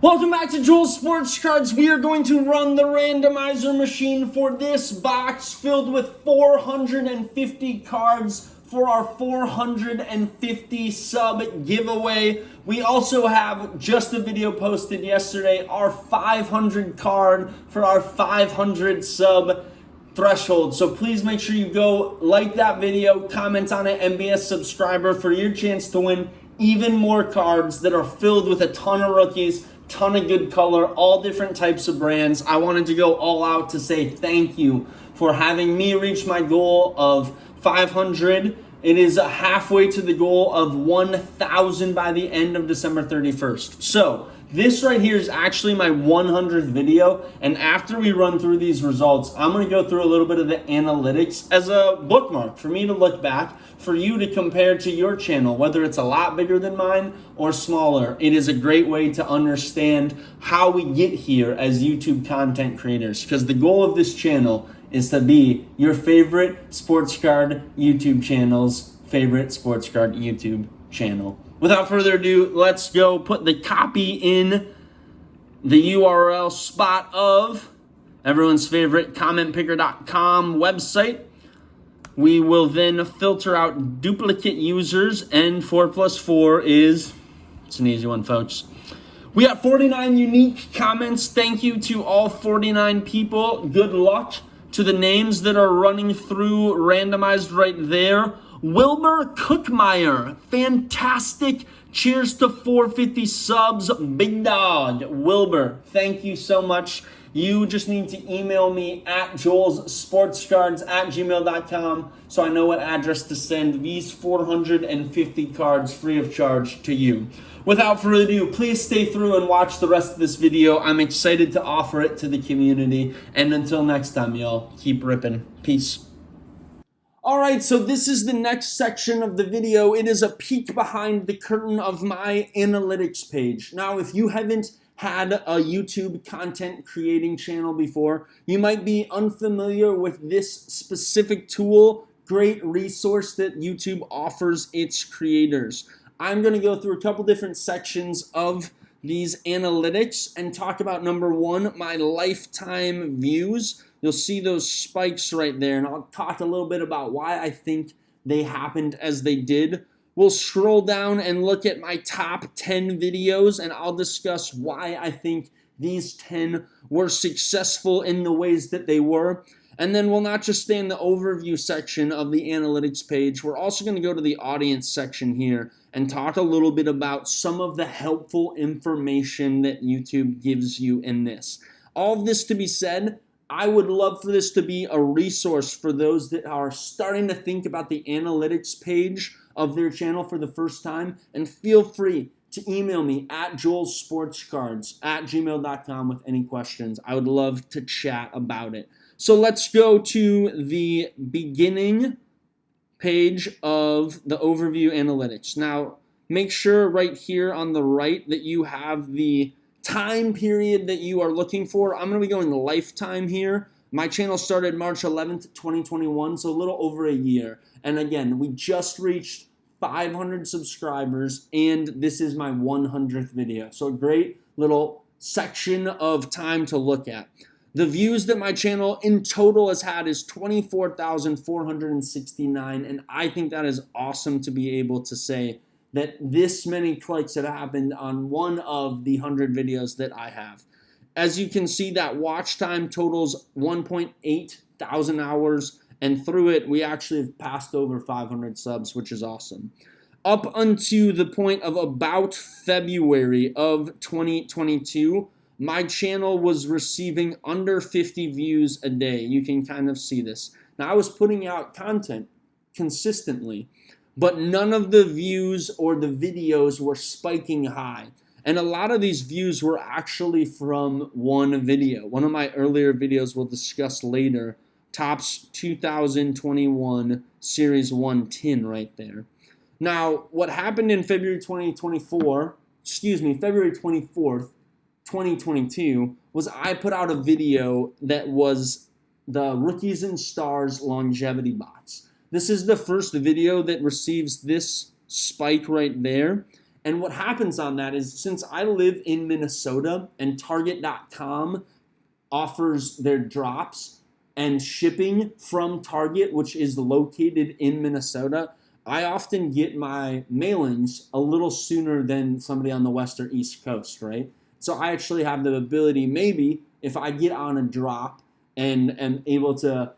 Welcome back to Joel's Sports Cards. We are going to run the randomizer machine for this box filled with 450 cards for our 450 sub giveaway. We also have just a video posted yesterday, our 500 card for our 500 sub threshold. So please make sure you go like that video, comment on it, and be a subscriber for your chance to win even more cards that are filled with a ton of rookies, ton of good color, all different types of brands. I wanted to go all out to say thank you for having me reach my goal of 500. It is halfway to the goal of 1,000 by the end of December 31st. So this right here is actually my 100th video, and after we run through these results, I'm going to go through a little bit of the analytics as a bookmark for me to look back, for you to compare to your channel, whether it's a lot bigger than mine or smaller. It is a great way to understand how we get here as YouTube content creators, because the goal of this channel is to be your favorite sports card YouTube channel's favorite sports card YouTube channel. Without further ado, let's go put the copy in the URL spot of everyone's favorite commentpicker.com website. We will then filter out duplicate users, and 4 plus 4 is, it's an easy one, folks. We got 49 unique comments. Thank you to all 49 people. Good luck to the names that are running through randomized right there. Wilbur Cookmeyer, fantastic. Cheers to 450 subs, big dog. Wilbur, thank you so much. You just need to email me at joelsportscards@gmail.com so I know what address to send these 450 cards free of charge to you. Without further ado, please stay through and watch the rest of this video. I'm excited to offer it to the community. And until next time, y'all, keep ripping. Peace. All right, so this is the next section of the video. It is a peek behind the curtain of my analytics page. Now, if you haven't had a YouTube content creating channel before, you might be unfamiliar with this specific tool, great resource that YouTube offers its creators. I'm going to go through a couple different sections of these analytics and talk about number one, my lifetime views. You'll see those spikes right there, and I'll talk a little bit about why I think they happened as they did. We'll scroll down and look at my top 10 videos, and I'll discuss why I think these 10 were successful in the ways that they were. And then we'll not just stay in the overview section of the analytics page, we're also going to go to the audience section here and talk a little bit about some of the helpful information that YouTube gives you in this. All of this to be said, I would love for this to be a resource for those that are starting to think about the analytics page of their channel for the first time, and feel free to email me at joelsportscards@gmail.com with any questions. I would love to chat about it. So let's go to the beginning page of the overview analytics. Now, make sure right here on the right that you have the time period that you are looking for. I'm going to be going lifetime here. My channel started March 11th, 2021, so a little over a year. And again, we just reached 500 subscribers, and this is my 100th video. So a great little section of time to look at. The views that my channel in total has had is 24,469, and I think that is awesome to be able to say that this many clicks have happened on one of the 100 videos that I have. As you can see, that watch time totals 1.8 thousand hours, and through it, we actually have passed over 500 subs, which is awesome. Up until the point of about February of 2022, my channel was receiving under 50 views a day. You can kind of see this. Now, I was putting out content consistently, but none of the views or the videos were spiking high. And a lot of these views were actually from one video. One of my earlier videos we'll discuss later, Tops 2021 Series 110 right there. Now, what happened in February 24th, 2022, was I put out a video that was the Rookies and Stars longevity box. This is the first video that receives this spike right there. And what happens on that is, since I live in Minnesota and Target.com offers their drops and shipping from Target, which is located in Minnesota, I often get my mailings a little sooner than somebody on the West or East Coast, right? So I actually have the ability, maybe if I get on a drop and am able to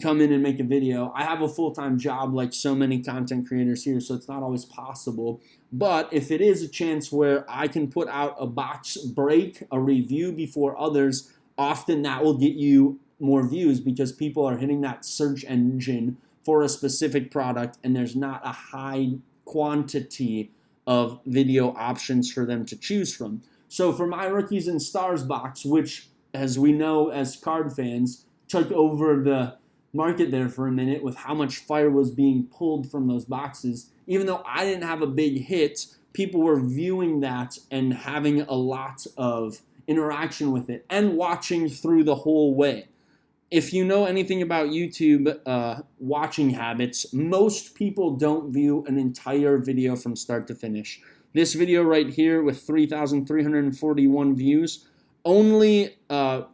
come in and make a video. I have a full-time job like so many content creators here, so it's not always possible. But if it is a chance where I can put out a box break, a review before others, often that will get you more views because people are hitting that search engine for a specific product and there's not a high quantity of video options for them to choose from. So for my Rookies and Stars box, which as we know as card fans, took over the market there for a minute with how much fire was being pulled from those boxes. Even though I didn't have a big hit, people were viewing that and having a lot of interaction with it and watching through the whole way. If you know anything about YouTube watching habits, most people don't view an entire video from start to finish. This video right here with 3,341 views, only the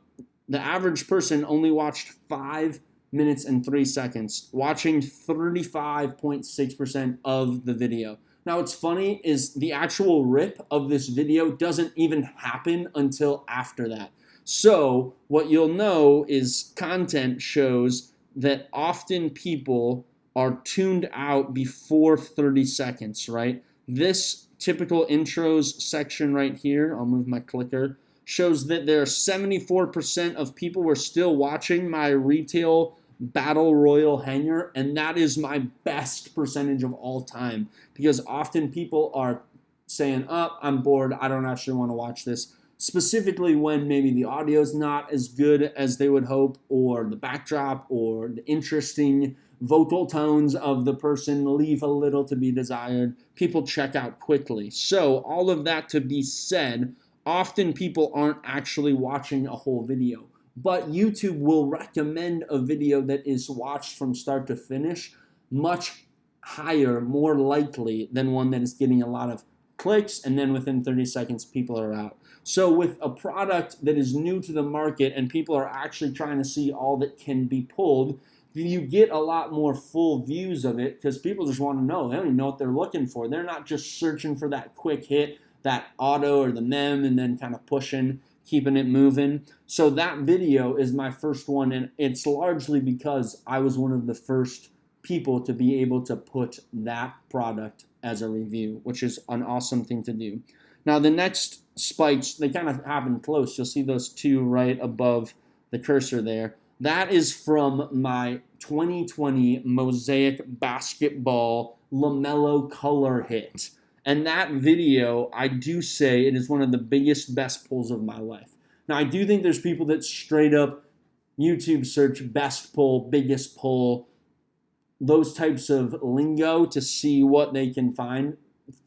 average person only watched 5 minutes and 3 seconds, watching 35.6% of the video. Now, what's funny is the actual rip of this video doesn't even happen until after that. So what you'll know is content shows that often people are tuned out before 30 seconds, right? This typical intros section right here, I'll move my clicker, shows that there are 74% of people were still watching my retail battle royal hanger, and that is my best percentage of all time because often people are saying, oh, I'm bored, I don't actually want to watch this, specifically when maybe the audio is not as good as they would hope, or the backdrop or the interesting vocal tones of the person leave a little to be desired. People check out quickly. So all of that to be said, often people aren't actually watching a whole video. But YouTube will recommend a video that is watched from start to finish much higher, more likely than one that is getting a lot of clicks and then within 30 seconds people are out. So with a product that is new to the market and people are actually trying to see all that can be pulled, you get a lot more full views of it because people just want to know. They don't even know what they're looking for. They're not just searching for that quick hit, that auto or the mem, and then kind of pushing, keeping it moving. So that video is my first one, and it's largely because I was one of the first people to be able to put that product as a review, which is an awesome thing to do. Now the next spikes, they kind of happen close. You'll see those two right above the cursor there. That is from my 2020 Mosaic Basketball LaMelo color hit. And that video, I do say it is one of the biggest, best pulls of my life. Now, I do think there's people that straight up YouTube search best pull, biggest pull, those types of lingo to see what they can find.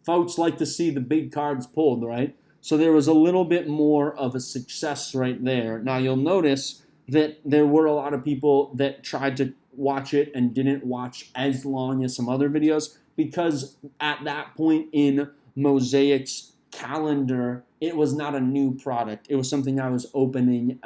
Folks like to see the big cards pulled, right? So there was a little bit more of a success right there. Now, you'll notice that there were a lot of people that tried to watch it and didn't watch as long as some other videos, because at that point in Mosaic's calendar, it was not a new product. It was something I was opening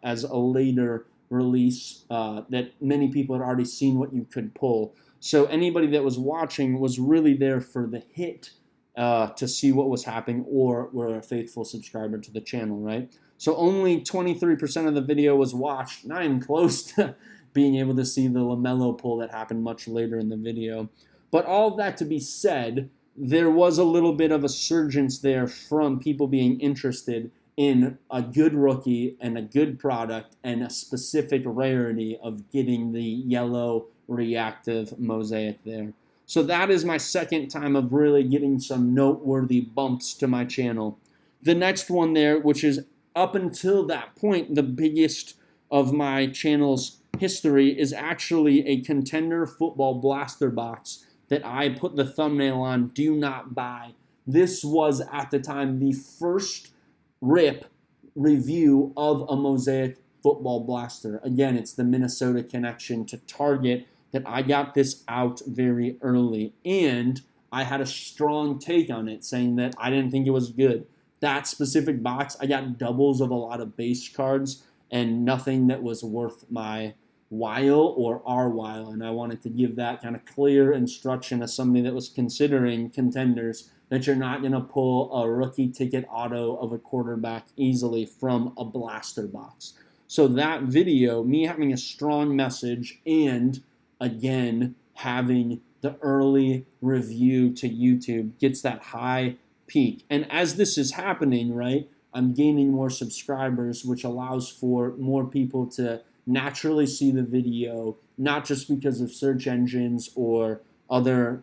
as a later release that many people had already seen what you could pull. So anybody that was watching was really there for the hit to see what was happening, or were a faithful subscriber to the channel, right? So only 23% of the video was watched, not even close to being able to see the LaMelo pull that happened much later in the video. But all of that to be said, there was a little bit of a surgence there from people being interested in a good rookie and a good product and a specific rarity of getting the yellow reactive mosaic there. So that is my second time of really getting some noteworthy bumps to my channel. The next one there, which is up until that point the biggest of my channel's history, is actually a Contender Football Blaster box that I put the thumbnail on, do not buy. This was at the time the first rip review of a Mosaic Football Blaster. Again, it's the Minnesota connection to Target that I got this out very early. And I had a strong take on it, saying that I didn't think it was good. That specific box, I got doubles of a lot of base cards and nothing that was worth my while or our while. And I wanted to give that kind of clear instruction as somebody that was considering contenders, that you're not going to pull a rookie ticket auto of a quarterback easily from a blaster box. So that video, me having a strong message and, again, having the early review to YouTube gets that high peak. And as this is happening, right, I'm gaining more subscribers, which allows for more people to naturally see the video, not just because of search engines or other,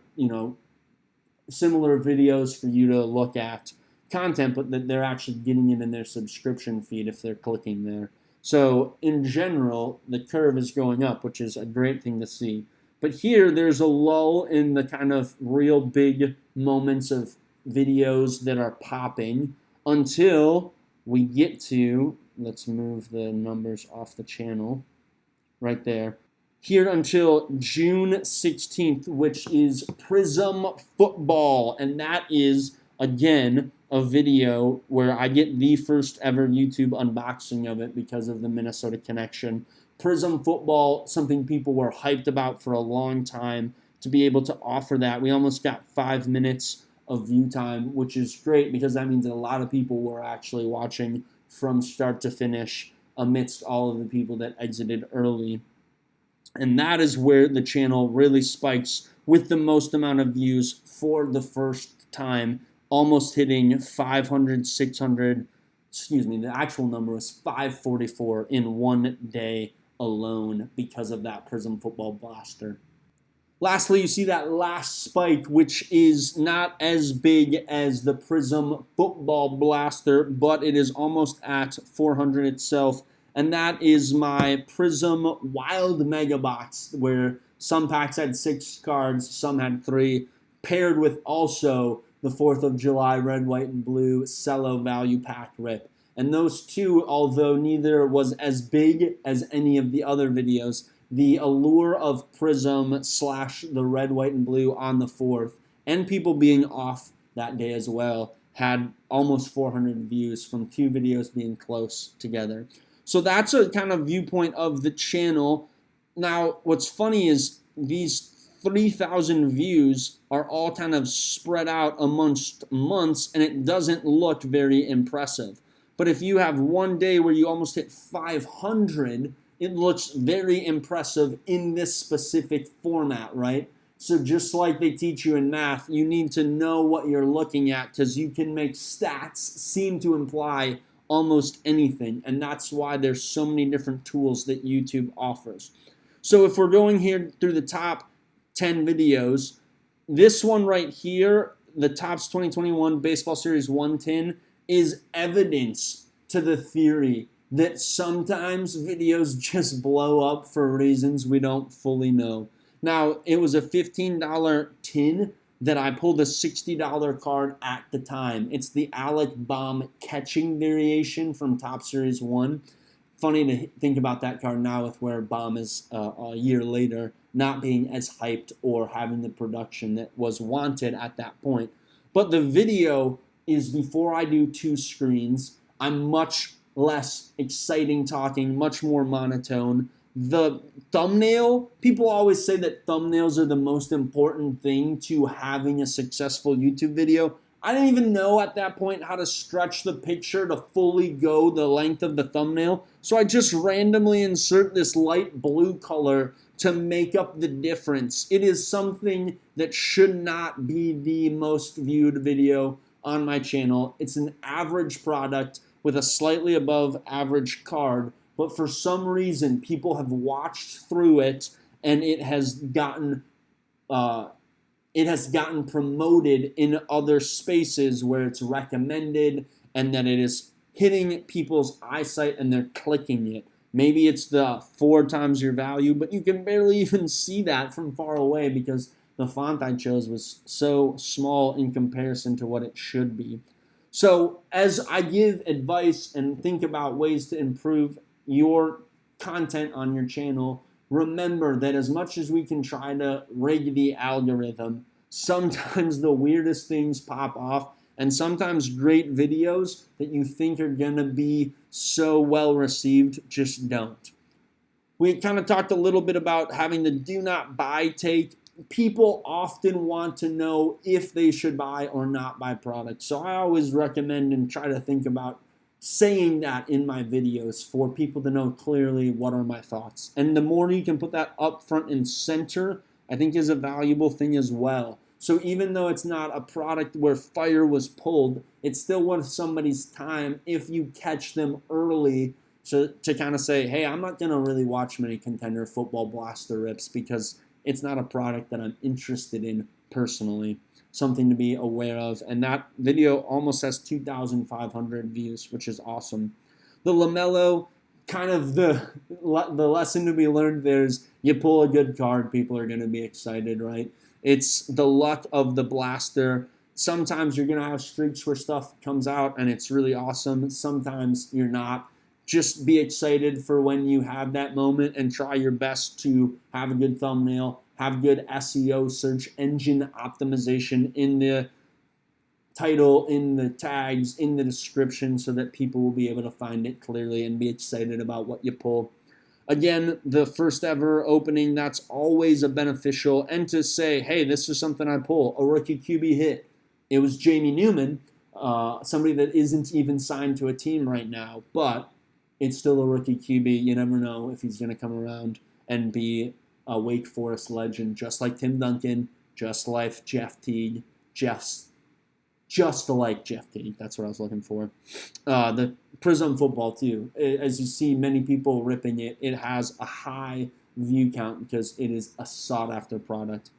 similar videos for you to look at content, but that they're actually getting it in their subscription feed if they're clicking there. So in general, the curve is going up, which is a great thing to see. But here, there's a lull in the kind of real big moments of videos that are popping until we get to, let's move the numbers off the channel right there, here until June 16th, which is Prism Football. And that is, again, a video where I get the first ever YouTube unboxing of it because of the Minnesota connection. Prism Football, something people were hyped about for a long time. To be able to offer that, we almost got 5 minutes of view time, which is great because that means that a lot of people were actually watching from start to finish amidst all of the people that exited early. And that is where the channel really spikes with the most amount of views for the first time, almost hitting 500, 600, the actual number was 544 in one day alone because of that Prism Football Blaster. Lastly, you see that last spike, which is not as big as the Prism Football Blaster, but it is almost at 400 itself. And that is my Prism Wild Mega Box, where some packs had 6 cards, some had 3, paired with also the 4th of July Red, White, and Blue Cello Value Pack Rip. And those two, although neither was as big as any of the other videos, the allure of Prism / the Red, White, and Blue on the 4th, and people being off that day as well, had almost 400 views from 2 videos being close together. So that's a kind of viewpoint of the channel. Now, what's funny is these 3,000 views are all kind of spread out amongst months, and it doesn't look very impressive. But if you have one day where you almost hit 500, it looks very impressive in this specific format, right? So just like they teach you in math, you need to know what you're looking at because you can make stats seem to imply almost anything, and that's why there's so many different tools that YouTube offers. So if we're going here through the top 10 videos, this one right here, the Topps 2021 Baseball Series 110, is evidence to the theory that sometimes videos just blow up for reasons we don't fully know. Now, it was a $15 tin that I pulled a $60 card at the time. It's the Alec Baum catching variation from Topps Series 1. Funny to think about that card now with where Baum is a year later, not being as hyped or having the production that was wanted at that point. But the video is before I do 2 screens. I'm much less exciting talking, much more monotone. The thumbnail, people always say that thumbnails are the most important thing to having a successful YouTube video. I didn't even know at that point how to stretch the picture to fully go the length of the thumbnail. So I just randomly insert this light blue color to make up the difference. It is something that should not be the most viewed video on my channel. It's an average product with a slightly above average card, but for some reason people have watched through it and it has gotten promoted in other spaces where it's recommended and that it is hitting people's eyesight and they're clicking it. Maybe it's the 4 times your value, but you can barely even see that from far away because the font I chose was so small in comparison to what it should be. So as I give advice and think about ways to improve your content on your channel, remember that as much as we can try to rig the algorithm, sometimes the weirdest things pop off, and sometimes great videos that you think are going to be so well received just don't. We kind of talked a little bit about having the do not buy take. People often want to know if they should buy or not buy products. So I always recommend and try to think about saying that in my videos for people to know clearly what are my thoughts. And the more you can put that up front and center, I think is a valuable thing as well. So even though it's not a product where fire was pulled, it's still worth somebody's time if you catch them early to kind of say, hey, I'm not going to really watch many Contender Football Blaster rips because it's not a product that I'm interested in personally. Something to be aware of. And that video almost has 2,500 views, which is awesome. The LaMelo, kind of the lesson to be learned there is you pull a good card, people are going to be excited, right? It's the luck of the blaster. Sometimes you're going to have streaks where stuff comes out and it's really awesome. Sometimes you're not. Just be excited for when you have that moment and try your best to have a good thumbnail, have good SEO, search engine optimization in the title, in the tags, in the description so that people will be able to find it clearly and be excited about what you pull. Again, the first ever opening, that's always a beneficial. And to say, hey, this is something I pull, a rookie QB hit. It was Jamie Newman, somebody that isn't even signed to a team right now, but it's still a rookie QB. You never know if he's going to come around and be a Wake Forest legend, just like Tim Duncan, just like Jeff Teague, just like Jeff Teague. That's what I was looking for. The Prism football, too. As you see many people ripping it, it has a high view count because it is a sought-after product.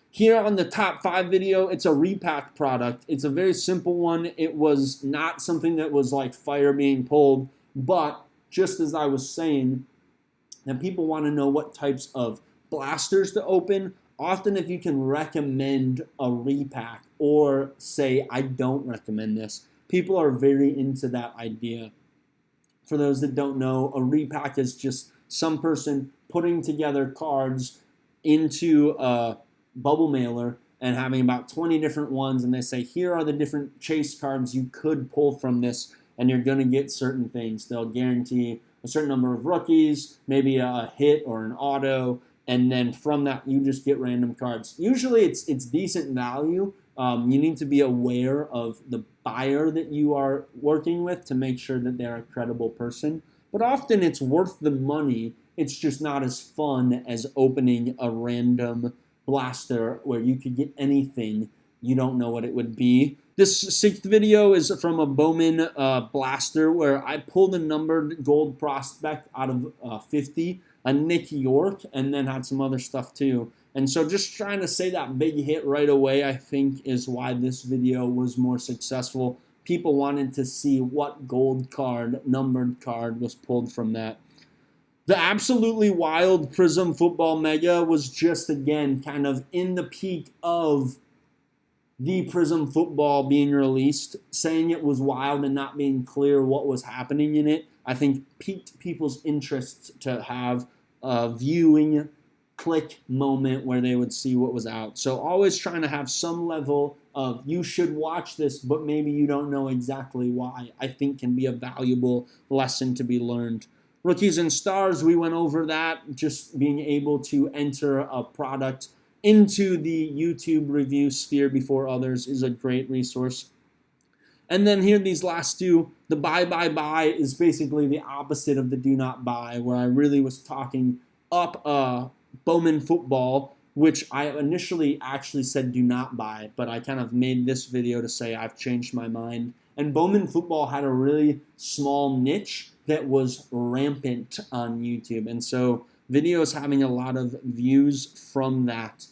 Here on the top 5 video, it's a repack product. It's a very simple one. It was not something that was like fire being pulled, but just as I was saying, that people want to know what types of blasters to open. Often if you can recommend a repack or say, I don't recommend this, people are very into that idea. For those that don't know, a repack is just some person putting together cards into a bubble mailer and having about 20 different ones, and they say, here are the different chase cards you could pull from this, and you're going to get certain things. They'll guarantee a certain number of rookies, maybe a hit or an auto, and then from that, you just get random cards. Usually, it's decent value. You need to be aware of the buyer that you are working with to make sure that they're a credible person. But often, it's worth the money. It's just not as fun as opening a random blaster where you could get anything. You don't know what it would be. This 6th video is from a Bowman blaster where I pulled a numbered gold prospect out of 50, a Nick York, and then had some other stuff too. And so just trying to say that big hit right away, I think, is why this video was more successful. People wanted to see what gold card, numbered card was pulled from that. The absolutely wild Prism Football Mega was just, again, kind of in the peak of the Prism Football being released. Saying it was wild and not being clear what was happening in it, I think piqued people's interest to have a viewing click moment where they would see what was out. So always trying to have some level of you should watch this, but maybe you don't know exactly why, I think can be a valuable lesson to be learned. Rookies and Stars, we went over that. Just being able to enter a product into the YouTube review sphere before others is a great resource. And then here, these last two, the buy is basically the opposite of the do not buy, where I really was talking up Bowman Football, which I initially actually said do not buy, but I kind of made this video to say I've changed my mind. And Bowman Football had a really small niche that was rampant on YouTube. And so videos having a lot of views from that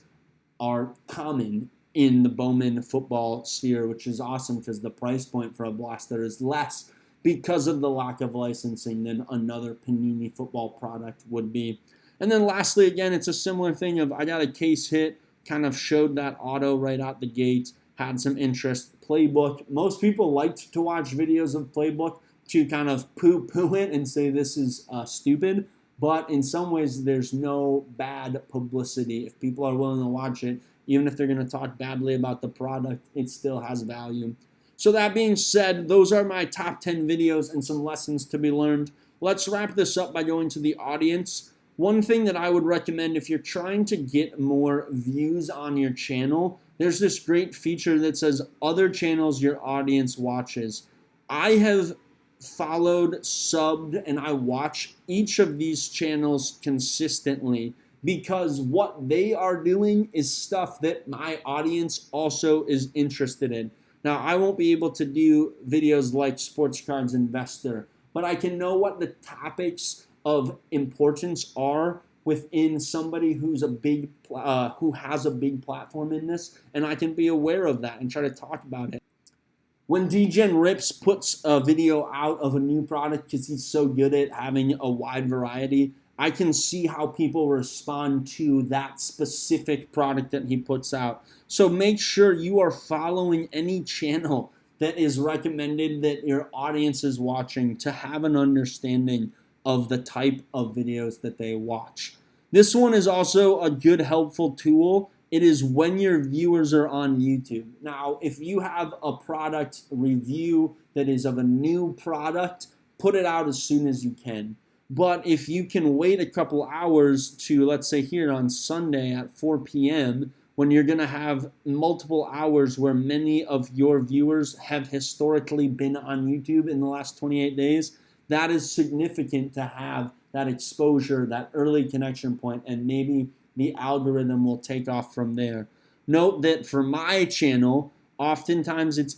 are common in the Bowman Football sphere, which is awesome because the price point for a blaster is less because of the lack of licensing than another Panini football product would be. And then lastly, again, it's a similar thing of I got a case hit, kind of showed that auto right out the gate, had some interest. Playbook, most people liked to watch videos of Playbook to kind of poo-poo it and say this is stupid, but in some ways there's no bad publicity. If people are willing to watch it Even if they're going to talk badly about the product, it still has value. So that being said, those are my top 10 videos and some lessons to be learned. Let's wrap this up by going to the audience. One thing that I would recommend if you're trying to get more views on your channel, there's this great feature that says other channels your audience watches. I have followed, subbed, and I watch each of these channels consistently because what they are doing is stuff that my audience also is interested in. Now, I won't be able to do videos like Sports Cards Investor, but I can know what the topics of importance are within somebody who's who has a big platform in this, and I can be aware of that and try to talk about it. When DGen Rips puts a video out of a new product because he's so good at having a wide variety, I can see how people respond to that specific product that he puts out. So make sure you are following any channel that is recommended that your audience is watching to have an understanding of the type of videos that they watch. This one is also a good helpful tool. It is when your viewers are on YouTube. Now, if you have a product review that is of a new product, put it out as soon as you can. But if you can wait a couple hours to, let's say here on Sunday at 4 p.m., when you're going to have multiple hours where many of your viewers have historically been on YouTube in the last 28 days, that is significant to have that exposure, that early connection point, and maybe the algorithm will take off from there. Note that for my channel, oftentimes it's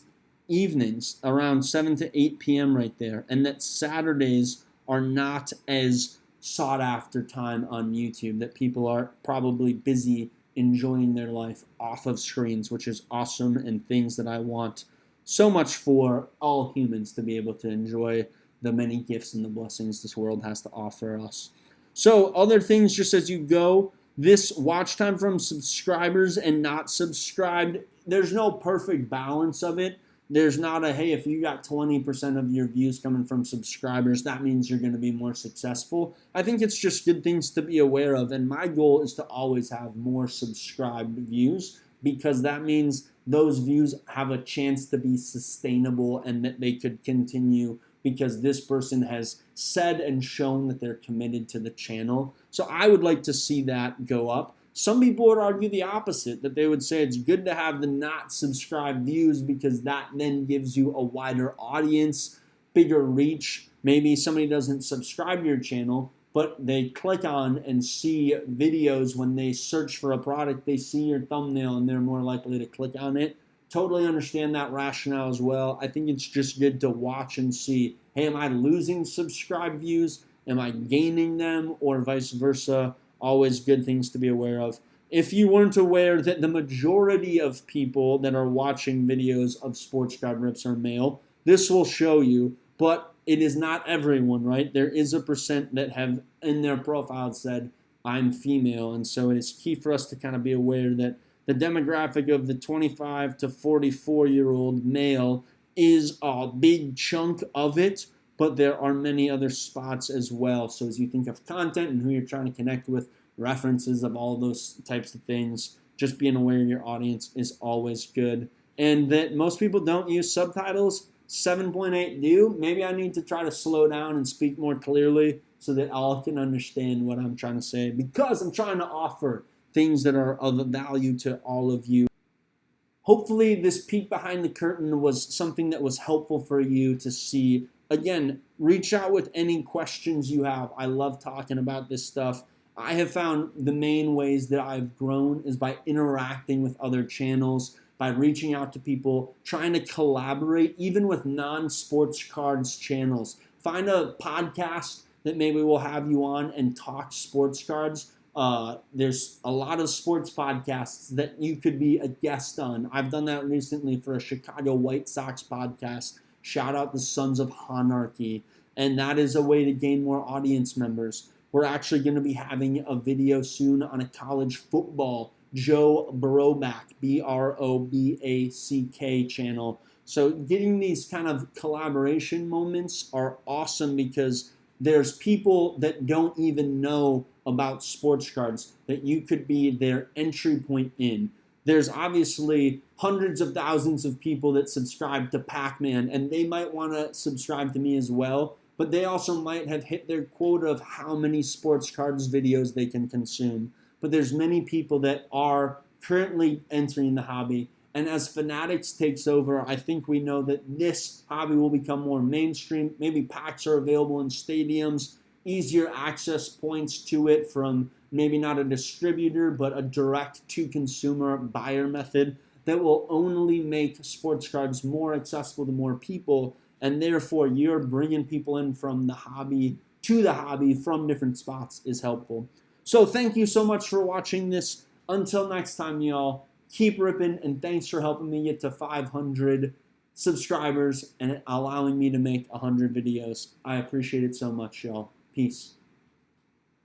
evenings around 7 to 8 p.m. right there, and that Saturdays are not as sought after time on YouTube, that people are probably busy enjoying their life off of screens, which is awesome and things that I want so much for all humans to be able to enjoy the many gifts and the blessings this world has to offer us. So other things just as you go, this watch time from subscribers and not subscribed, there's no perfect balance of it. There's not a, hey, if you got 20% of your views coming from subscribers, that means you're going to be more successful. I think it's just good things to be aware of, and my goal is to always have more subscribed views because that means those views have a chance to be sustainable and that they could continue because this person has said and shown that they're committed to the channel. So I would like to see that go up. Some people would argue the opposite, that they would say it's good to have the not subscribed views because that then gives you a wider audience, bigger reach. Maybe somebody doesn't subscribe to your channel, but they click on and see videos when they search for a product, they see your thumbnail and they're more likely to click on it. Totally understand that rationale as well. I think it's just good to watch and see, hey, am I losing subscribed views? Am I gaining them or vice versa? Always good things to be aware of. If you weren't aware that the majority of people that are watching videos of Sports Card Rips are male, this will show you, but it is not everyone, right? There is a percent that have in their profile said, I'm female, and so it is key for us to kind of be aware that the demographic of the 25 to 44-year-old male is a big chunk of it, but there are many other spots as well. So as you think of content and who you're trying to connect with, references of all those types of things, just being aware of your audience is always good. And that most people don't use subtitles, 7.8 do. Maybe I need to try to slow down and speak more clearly so that all can understand what I'm trying to say, because I'm trying to offer things that are of value to all of you. Hopefully this peek behind the curtain was something that was helpful for you to see. Again, reach out with any questions you have. I love talking about this stuff. I have found the main ways that I've grown is by interacting with other channels, by reaching out to people, trying to collaborate, even with non-sports cards channels. Find a podcast that maybe we'll have you on and talk sports cards. There's a lot of sports podcasts that you could be a guest on. I've done that recently for a Chicago White Sox podcast. Shout out the Sons of Honarchy. And that is a way to gain more audience members. We're actually going to be having a video soon on a college football Joe Broback, Broback channel. So getting these kind of collaboration moments are awesome because there's people that don't even know about sports cards that you could be their entry point in. there's obviously hundreds of thousands of people that subscribe to Pac-Man, and they might want to subscribe to me as well, but they also might have hit their quota of how many sports cards videos they can consume. But there's many people that are currently entering the hobby, and as Fanatics takes over, I think we know that this hobby will become more mainstream. Maybe packs are available in stadiums, easier access points to it from maybe not a distributor, but a direct-to-consumer buyer method that will only make sports cards more accessible to more people, and therefore you're bringing people in from the hobby to the hobby from different spots is helpful. So thank you so much for watching this. Until next time, y'all, keep ripping, and thanks for helping me get to 500 subscribers and allowing me to make 100 videos. I appreciate it so much, y'all. Peace.